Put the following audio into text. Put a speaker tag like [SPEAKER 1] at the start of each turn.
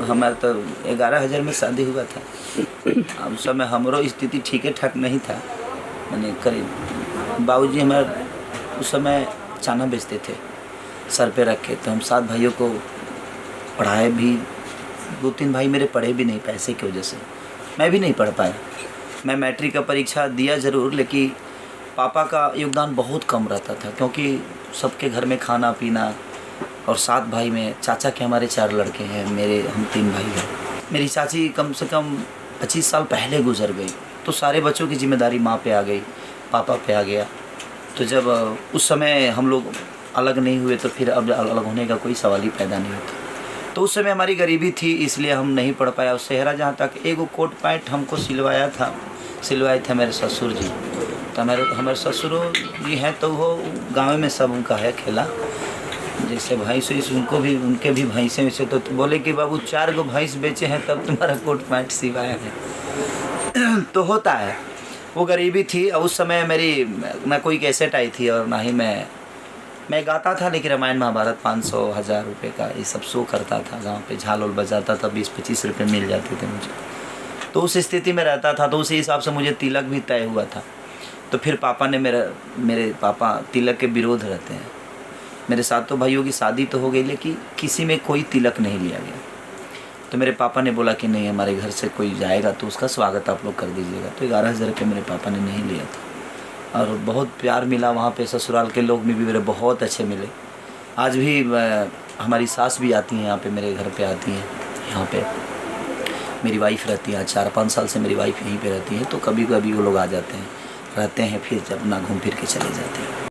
[SPEAKER 1] हमारा तो 11,000 में शादी हुआ था। अब उस समय हमारो स्थिति ठीके ठाक नहीं था। मैंने करीब बाबूजी हमारे उस समय चाना बेचते थे सर पे रख के, तो हम 7 भाइयों को पढ़ाए भी। 2-3 भाई मेरे पढ़े भी नहीं पैसे की वजह से, मैं भी नहीं पढ़ पाया। मैं मैट्रिक का परीक्षा दिया ज़रूर, लेकिन पापा का योगदान बहुत कम रहता था, क्योंकि सबके घर में खाना पीना। और 7 भाई में चाचा के हमारे 4 लड़के हैं, हम 3 भाई हैं। मेरी चाची कम से कम 25 साल पहले गुजर गई, तो सारे बच्चों की जिम्मेदारी माँ पे आ गई, पापा पे आ गया। तो जब उस समय हम लोग अलग नहीं हुए तो फिर अब अलग होने का कोई सवाल ही पैदा नहीं होता। तो उस समय हमारी गरीबी थी, इसलिए हम नहीं पढ़ पाया। और सेहरा जहाँ तक एगो कोट पैंट हमको सिलवाए थे मेरे ससुर जी। तो हमारे ससुर जी हैं तो वो गाँव में सब उनका है खेला, जैसे भैंस वैंस उनके भी भैंसें वैसे। तो बोले कि बाबू 4 गो भैंस बेचे हैं तब तुम्हारा कोट पैंट सिवाया है। तो होता है, वो गरीबी थी। और उस समय ना कोई कैसेट आई थी और ना ही मैं गाता था, लेकिन रामायण महाभारत 500-1000 रुपये का ये सब शो करता था गांव पे। झाल उल बजाता था, 20-25 रुपये मिल जाते थे मुझे। तो उस स्थिति में रहता था, तो उसी हिसाब से मुझे तिलक भी तय हुआ था। तो फिर पापा ने मेरे पापा तिलक के विरोध रहते हैं। मेरे 7 भाइयों की शादी तो हो गई, लेकिन किसी में कोई तिलक नहीं लिया गया। तो मेरे पापा ने बोला कि नहीं, हमारे घर से कोई जाएगा तो उसका स्वागत आप लोग कर दीजिएगा। तो 11,000 रुपये मेरे पापा ने नहीं लिया था, और बहुत प्यार मिला वहाँ पे। ससुराल के लोग भी मेरे बहुत अच्छे मिले। आज भी हमारी सास भी आती हैं यहाँ पे, मेरे घर पे आती हैं। यहाँ पे मेरी वाइफ रहती है, 4-5 साल से मेरी वाइफ यहीं पे रहती है। तो कभी कभी वो लोग आ जाते हैं, रहते हैं, फिर अपना घूम फिर के चले जाते हैं।